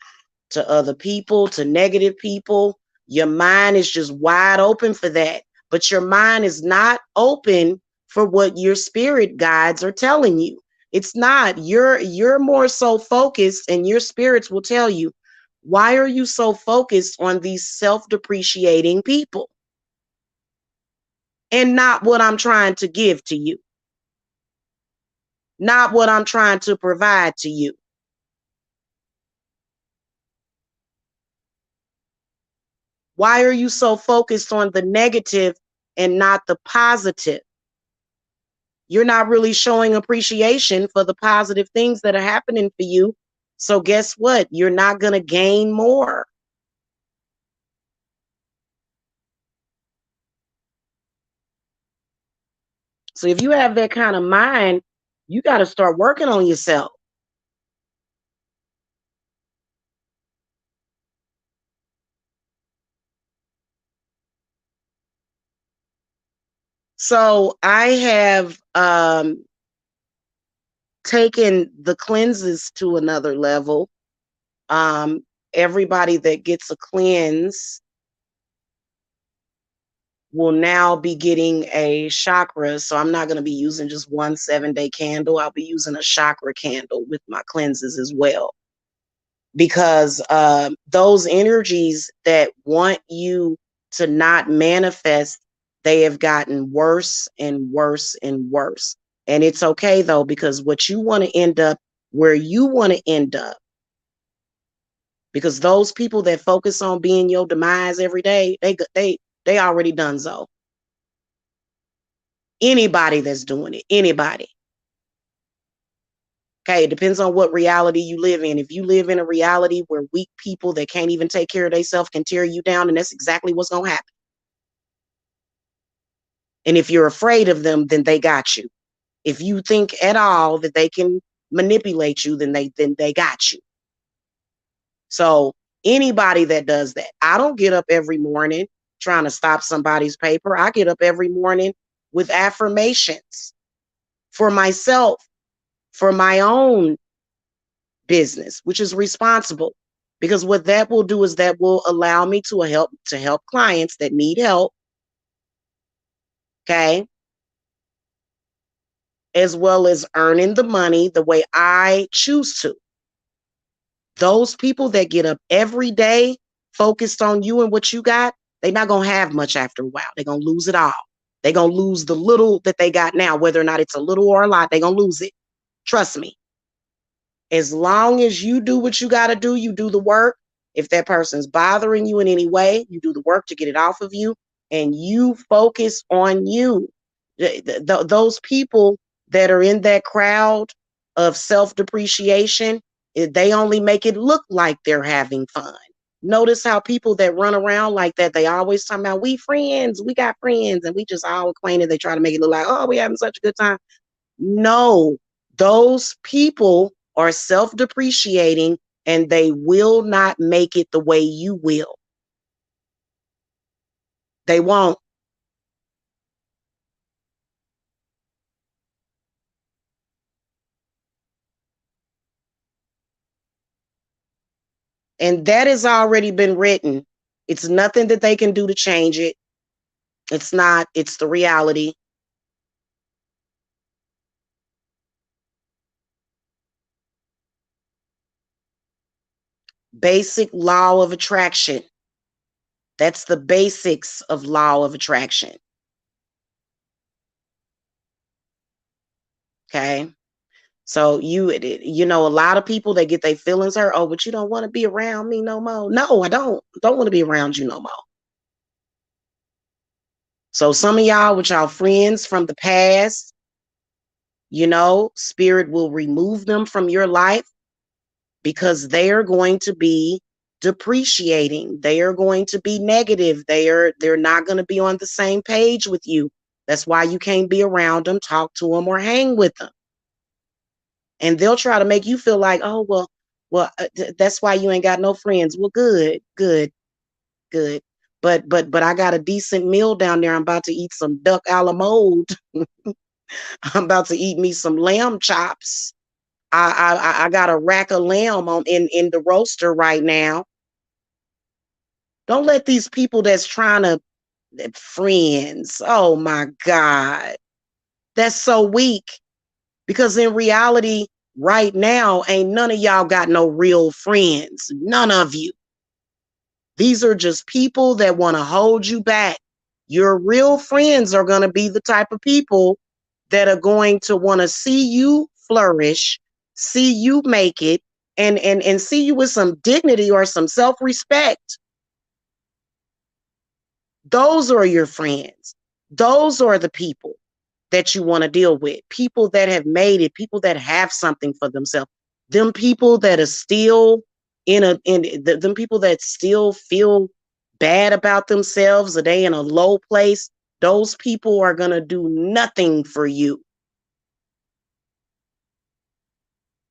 to other people, to negative people. Your mind is just wide open for that. But your mind is not open for what your spirit guides are telling you. It's not. You're more so focused, and your spirits will tell you, why are you so focused on these self-depreciating people and not what I'm trying to give to you? Not what I'm trying to provide to you. Why are you so focused on the negative and not the positive? You're not really showing appreciation for the positive things that are happening for you. So guess what? You're not going to gain more. So if you have that kind of mind, you got to start working on yourself. So I have taken the cleanses to another level. Everybody that gets a cleanse will now be getting a chakra. So I'm not going to be using just one 7-day candle. I'll be using a chakra candle with my cleanses as well. Because those energies that want you to not manifest, they have gotten worse and worse and worse. And it's okay though, because what you want to end up where you want to end up, because those people that focus on being your demise every day, they already done so. Anybody that's doing it, anybody. Okay, it depends on what reality you live in. If you live in a reality where weak people that can't even take care of themselves can tear you down, and that's exactly what's going to happen. And if you're afraid of them, then they got you. If you think at all that they can manipulate you, then they got you. So anybody that does that, I don't get up every morning trying to stop somebody's paper. I get up every morning with affirmations for myself, for my own business, which is responsible. Because what that will do is that will allow me to help clients that need help. Okay. As well as earning the money the way I choose to. Those people that get up every day focused on you and what you got, they're not going to have much after a while. They're going to lose it all. They're going to lose the little that they got now, whether or not it's a little or a lot, they're going to lose it. Trust me. As long as you do what you got to do, you do the work. If that person's bothering you in any way, you do the work to get it off of you, and you focus on you. Those people that are in that crowd of self-depreciation, they only make it look like they're having fun. Notice how people that run around like that, they always talking about, we friends, we got friends, and we just all acquainted. They try to make it look like, oh, we having such a good time. No, those people are self-depreciating, and they will not make it the way you will. They won't. And that has already been written. It's nothing that they can do to change it. It's not, it's the reality. Basic law of attraction. That's the basics of law of attraction. Okay. So you know, a lot of people, they get their feelings hurt. Oh, but you don't want to be around me no more. No, I don't want to be around you no more. So some of y'all with y'all friends from the past, you know, spirit will remove them from your life because they're going to be depreciating. They are going to be negative. They're not going to be on the same page with you. That's why you can't be around them, talk to them, or hang with them. And they'll try to make you feel like, oh, that's why you ain't got no friends. Well, good, good, good. But I got a decent meal down there. I'm about to eat some duck a la mode. I'm about to eat me some lamb chops. I got a rack of lamb on in the roaster right now. Don't let these people that's trying to friends. Oh my God. That's so weak. Because in reality, right now, ain't none of y'all got no real friends. None of you. These are just people that want to hold you back. Your real friends are going to be the type of people that are going to want to see you flourish, see you make it, and see you with some dignity or some self-respect. Those are your friends. Those are the people that you want to deal with. People that have made it, people that have something for themselves. Them people that are still them people that still feel bad about themselves, or they in a low place. Those people are going to do nothing for you.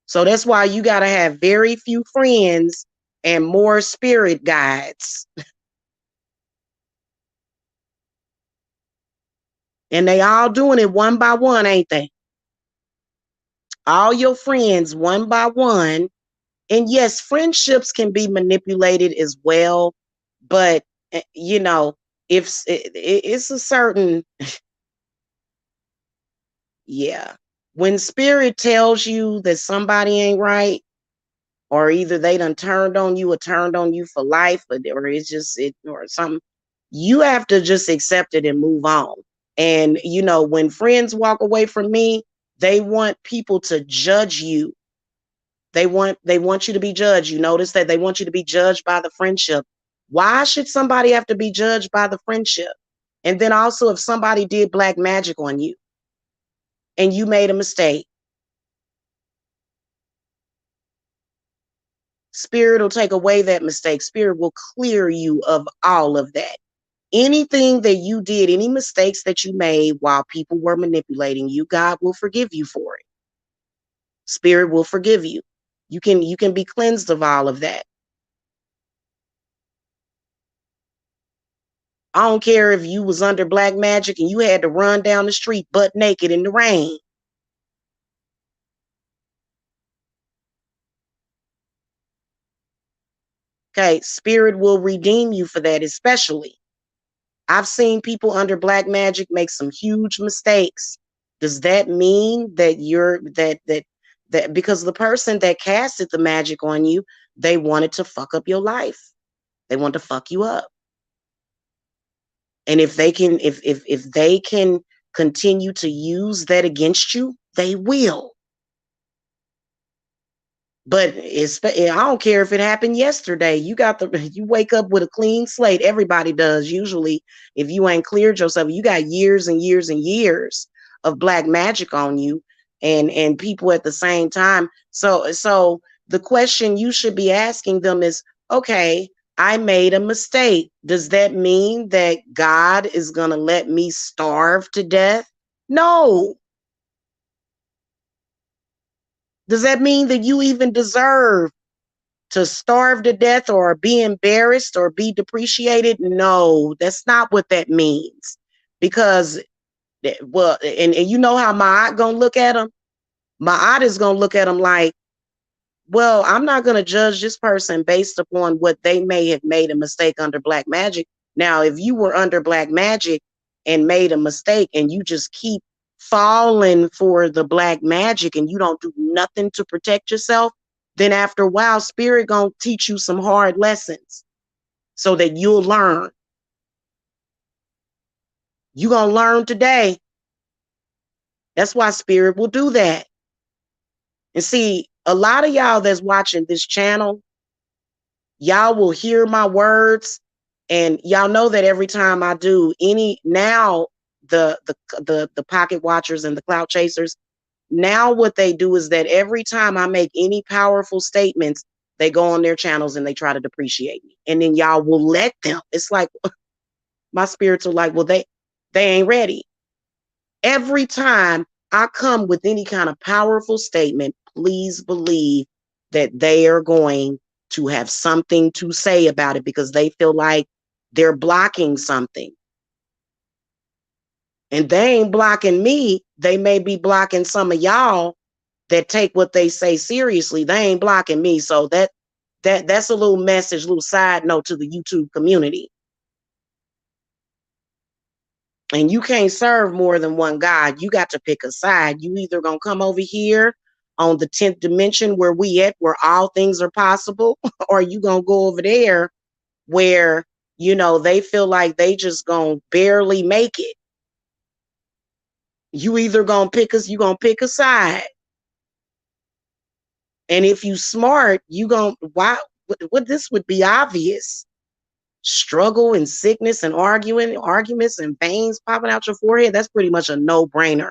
So that's why you got to have very few friends and more spirit guides. And they all doing it one by one, ain't they? All your friends one by one. And yes, friendships can be manipulated as well, but you know, if it's a certain, yeah, when spirit tells you that somebody ain't right, or either they done turned on you or turned on you for life, or it's just it or something, you have to just accept it and move on. And you know, when friends walk away from me, they want people to judge you. They want you to be judged. You notice that they want you to be judged by the friendship. Why should somebody have to be judged by the friendship? And then also, if somebody did black magic on you and you made a mistake, spirit will take away that mistake. Spirit will clear you of all of that. Anything that you did, any mistakes that you made while people were manipulating you, God will forgive you for it. Spirit will forgive you. You can be cleansed of all of that. I don't care if you was under black magic and you had to run down the street butt naked in the rain. Okay, spirit will redeem you for that, especially. I've seen people under black magic make some huge mistakes. Does that mean that you're that because the person that casted the magic on you, they wanted to fuck up your life. They want to fuck you up. And if they can continue to use that against you, they will. But I don't care if it happened yesterday. You wake up with a clean slate. Everybody does. Usually, if you ain't cleared yourself, you got years and years and years of black magic on you, and people at the same time. So the question you should be asking them is, okay, I made a mistake. Does that mean that God is gonna let me starve to death? No. Does that mean that you even deserve to starve to death or be embarrassed or be depreciated? No, that's not what that means. Because, well, and you know how my aunt gonna look at them? My aunt is gonna look at them like, well, I'm not going to judge this person based upon what they may have made a mistake under black magic. Now, if you were under black magic and made a mistake and you just keep falling for the black magic and you don't do nothing to protect yourself, then after a while, spirit going to teach you some hard lessons so that you'll learn. You're going to learn today. That's why spirit will do that. And see, a lot of y'all that's watching this channel, y'all will hear my words, and y'all know that every time I do any now, the pocket watchers and the clout chasers, now what they do is that every time I make any powerful statements, they go on their channels and they try to depreciate me, and then y'all will let them. It's like my spirits are like, well, they ain't ready. Every time I come with any kind of powerful statement, please believe that they are going to have something to say about it because they feel like they're blocking something. And they ain't blocking me. They may be blocking some of y'all that take what they say seriously. They ain't blocking me. So that's a little message, little side note to the YouTube community. And you can't serve more than one God. You got to pick a side. You either gonna come over here on the 10th dimension where we at, where all things are possible, or you gonna go over there where, you know, they feel like they just gonna barely make it. You either gonna pick a side. And if you smart, you gonna what this would be obvious. Struggle and sickness and arguments and veins popping out your forehead, that's pretty much a no-brainer.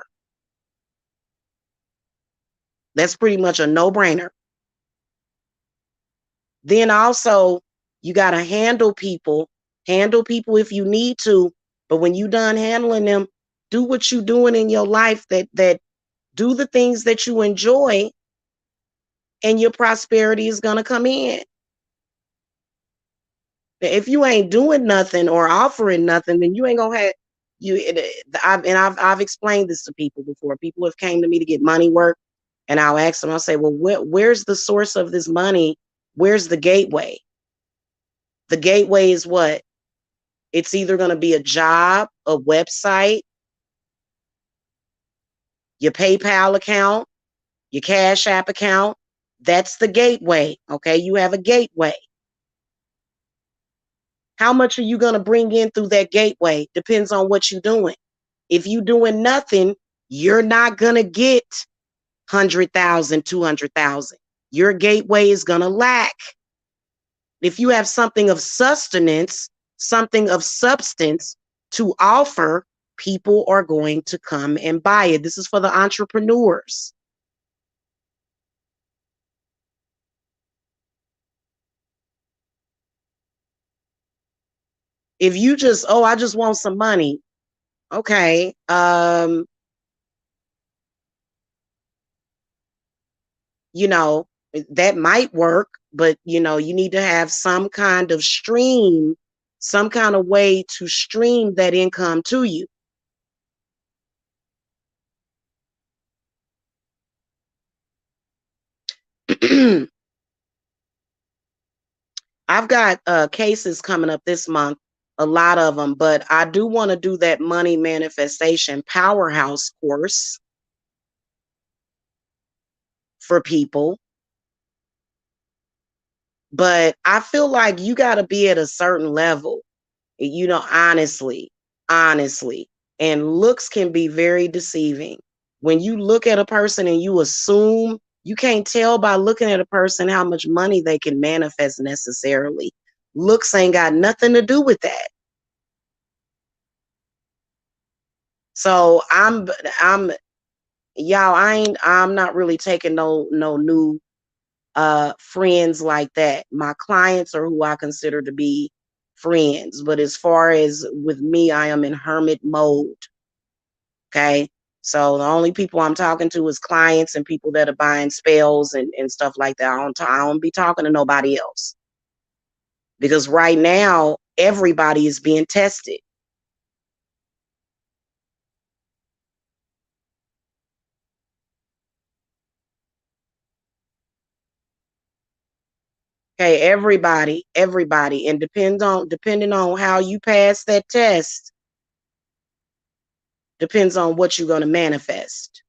That's pretty much a no-brainer. Then also, you got to handle people if you need to, but when you done handling them, do what you doing in your life, that do the things that you enjoy, and your prosperity is going to come in. If you ain't doing nothing or offering nothing, then you ain't going to have I've explained this to people before. People have came to me to get money work, and I'll ask them, I'll say, well, where's the source of this money? Where's the gateway? The gateway is what? It's either going to be a job, a website, your PayPal account, your Cashapp account. That's the gateway. Okay, you have a gateway. How much are you going to bring in through that gateway? Depends on what you're doing. If you're doing nothing, you're not going to get 100,000, 200,000. Your gateway is going to lack. If you have something of sustenance, something of substance to offer, people are going to come and buy it. This is for the entrepreneurs. If you just, oh, I just want some money. Okay. You know, that might work, but you know, you need to have some kind of stream, some kind of way to stream that income to you. I've got cases coming up this month, a lot of them, but I do want to do that money manifestation powerhouse course for people. But I feel like you got to be at a certain level, you know, honestly. And looks can be very deceiving. When you look at a person and you assume You can't tell by looking at a person how much money they can manifest necessarily. Looks ain't got nothing to do with that. So y'all, I'm not really taking no new friends like that. My clients are who I consider to be friends, but as far as with me, I am in hermit mode. Okay. So the only people I'm talking to is clients and people that are buying spells and stuff like that. I don't be talking to nobody else because right now everybody is being tested. Okay, everybody, and depending on how you pass that test, depends on what you're going to manifest.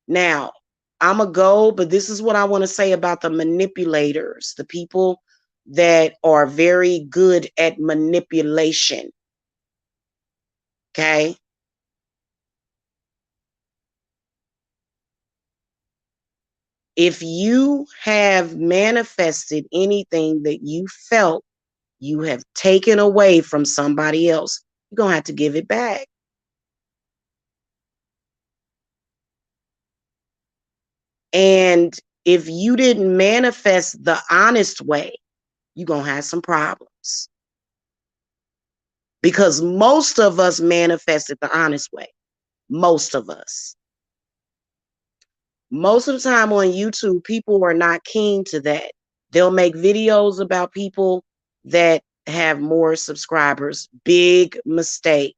Now, I'm a go, but this is what I want to say about the manipulators, the people that are very good at manipulation. Okay. If you have manifested anything that you felt you have taken away from somebody else, you're going to have to give it back. And if you didn't manifest the honest way, you're going to have some problems. Because most of us manifested the honest way. Most of us. Most of the time on YouTube, people are not keen to that. They'll make videos about people that have more subscribers. Big mistake.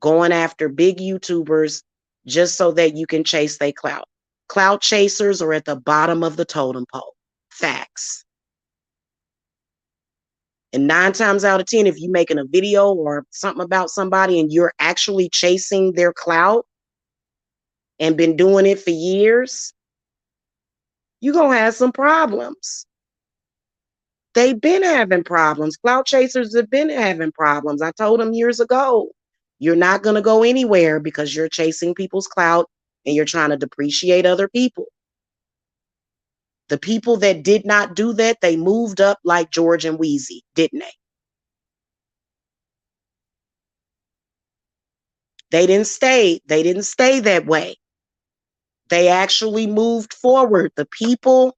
Going after big YouTubers just so that you can chase their clout. Clout chasers are at the bottom of the totem pole. Facts. And 9 times out of 10, if you're making a video or something about somebody and you're actually chasing their clout and been doing it for years, you're going to have some problems. They've been having problems. Clout chasers have been having problems. I told them years ago, you're not going to go anywhere because you're chasing people's clout and you're trying to depreciate other people. The people that did not do that, they moved up like George and Wheezy, didn't they? They didn't stay. They didn't stay that way. They actually moved forward. The people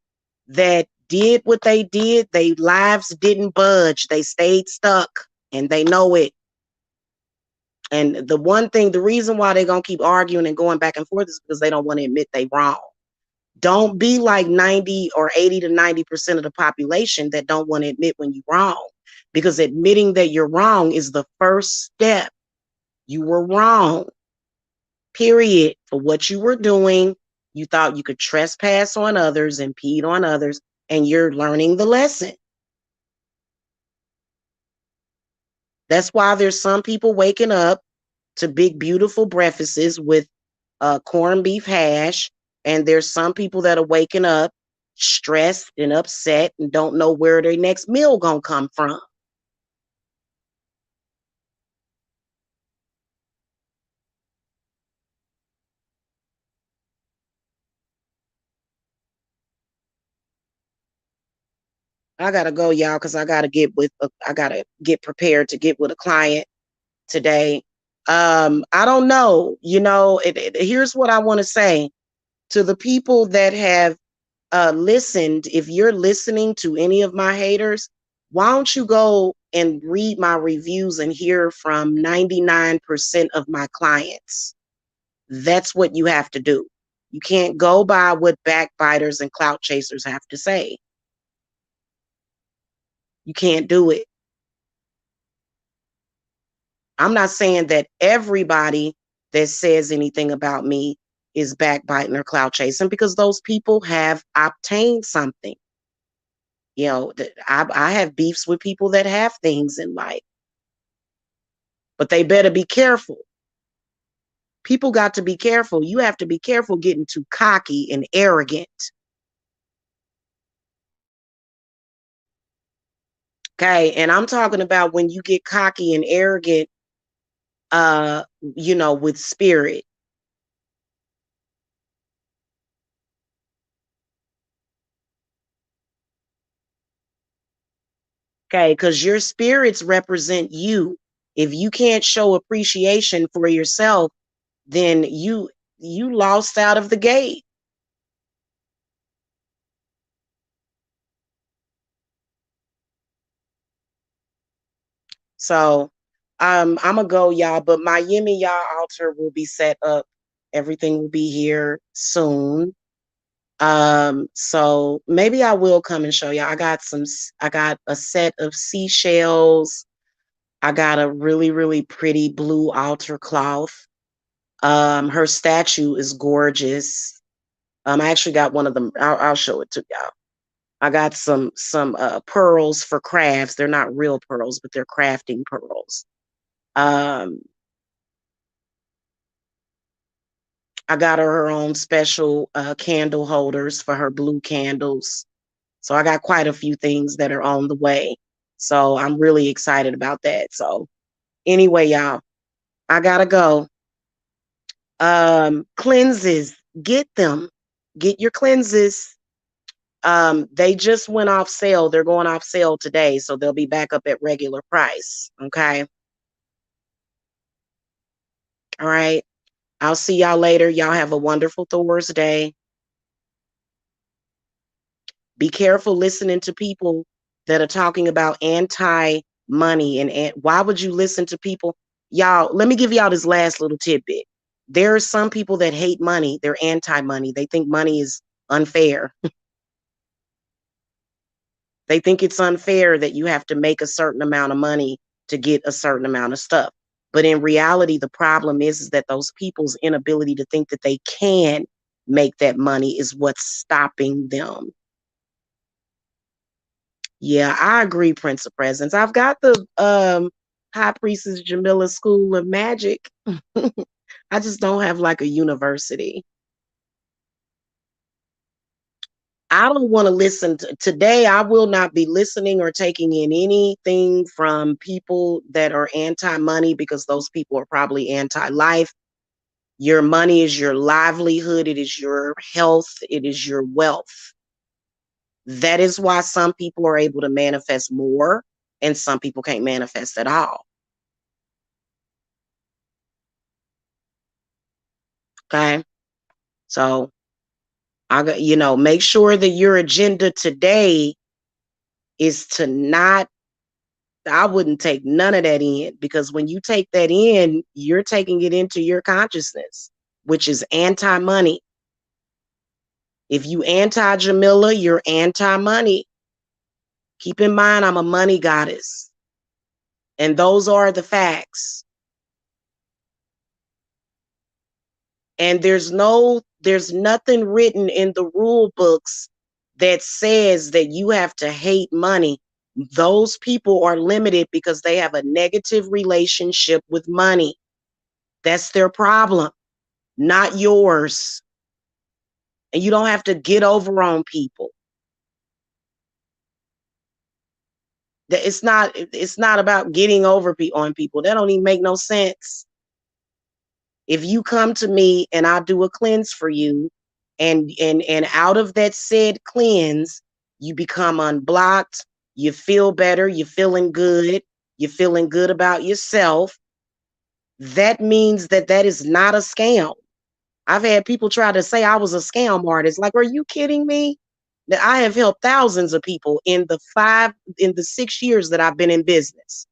that did what they did, their lives didn't budge. They stayed stuck and they know it. And the one thing, the reason why they're going to keep arguing and going back and forth is because they don't want to admit they wrong. Don't be like 90 or 80 to 90% of the population that don't want to admit when you're wrong. Because admitting that you're wrong is the first step. You were wrong. Period. For what you were doing, you thought you could trespass on others, impede on others, and you're learning the lesson. That's why there's some people waking up to big, beautiful breakfasts with corned beef hash, and there's some people that are waking up stressed and upset and don't know where their next meal gonna come from. I gotta go, y'all, because I gotta get prepared to get with a client today. I don't know. Here's what I want to say to the people that have listened. If you're listening to any of my haters, why don't you go and read my reviews and hear from 99% of my clients? That's what you have to do. You can't go by what backbiters and clout chasers have to say. You can't do it. I'm not saying that everybody that says anything about me is backbiting or clout chasing, because those people have obtained something. I have beefs with people that have things in life, but they better be careful. People got to be careful. You have to be careful getting too cocky and arrogant. Okay. And I'm talking about when you get cocky and arrogant, with spirit. Okay, because your spirits represent you. If you can't show appreciation for yourself, then you lost out of the gate. So I'm gonna go, y'all, but my Yimmy Y'all altar will be set up. Everything will be here soon. So maybe I will come and show y'all. I got a set of seashells. I got a really, really pretty blue altar cloth. Her statue is gorgeous. I actually got one of them. I'll show it to y'all. I got some pearls for crafts. They're not real pearls, but they're crafting pearls. Um, I got her own special candle holders for her blue candles. So I got quite a few things that are on the way. So I'm really excited about that. So anyway, y'all, I gotta go. Cleanses, get them. Get your cleanses. They just went off sale. They're going off sale today, so they'll be back up at regular price. Okay. All right. I'll see y'all later. Y'all have a wonderful Thursday. Be careful listening to people that are talking about anti-money and why would you listen to people? Y'all, let me give y'all this last little tidbit. There are some people that hate money. They're anti-money. They think money is unfair. They think it's unfair that you have to make a certain amount of money to get a certain amount of stuff. But in reality, the problem is that those people's inability to think that they can make that money is what's stopping them. Yeah, I agree, Prince of Presence. I've got the High Priestess Jamila School of Magic. I just don't have like a university. I don't want to listen today. I will not be listening or taking in anything from people that are anti-money because those people are probably anti-life. Your money is your livelihood. It is your health. It is your wealth. That is why some people are able to manifest more and some people can't manifest at all. Okay. So I got, make sure that your agenda today is to not, I wouldn't take none of that in because when you take that in, you're taking it into your consciousness, which is anti-money. If you anti-Jamila, you're anti-money. Keep in mind, I'm a money goddess. And those are the facts. And there's nothing written in the rule books that says that you have to hate money. Those people are limited because they have a negative relationship with money. That's their problem, not yours. And you don't have to get over on people. It's not about getting over on people. That don't even make no sense. If you come to me and I do a cleanse for you, and out of that said cleanse, you become unblocked, you feel better, you're feeling good about yourself, that means that that is not a scam. I've had people try to say I was a scam artist. Like, are you kidding me? That I have helped thousands of people in the 6 years that I've been in business.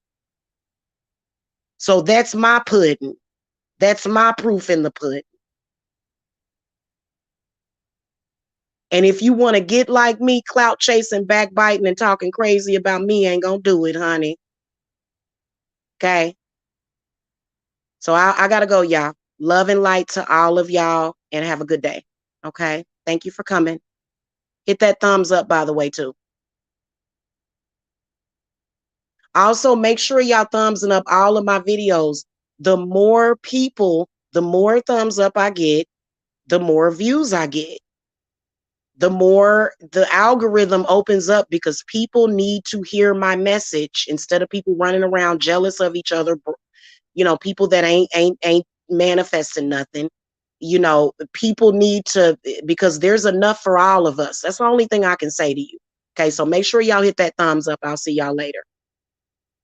So that's my pudding. That's my proof in the pudding. And if you want to get like me, clout chasing, backbiting, and talking crazy about me ain't gonna do it, honey. Okay. So I gotta go, y'all. Love and light to all of y'all and have a good day. Okay. Thank you for coming. Hit that thumbs up, by the way, too. Also, make sure y'all thumbsing up all of my videos. The more people, the more thumbs up I get, the more views I get. The more the algorithm opens up because people need to hear my message instead of people running around jealous of each other, people that ain't manifesting nothing. People need to, because there's enough for all of us. That's the only thing I can say to you. Okay, so make sure y'all hit that thumbs up. I'll see y'all later.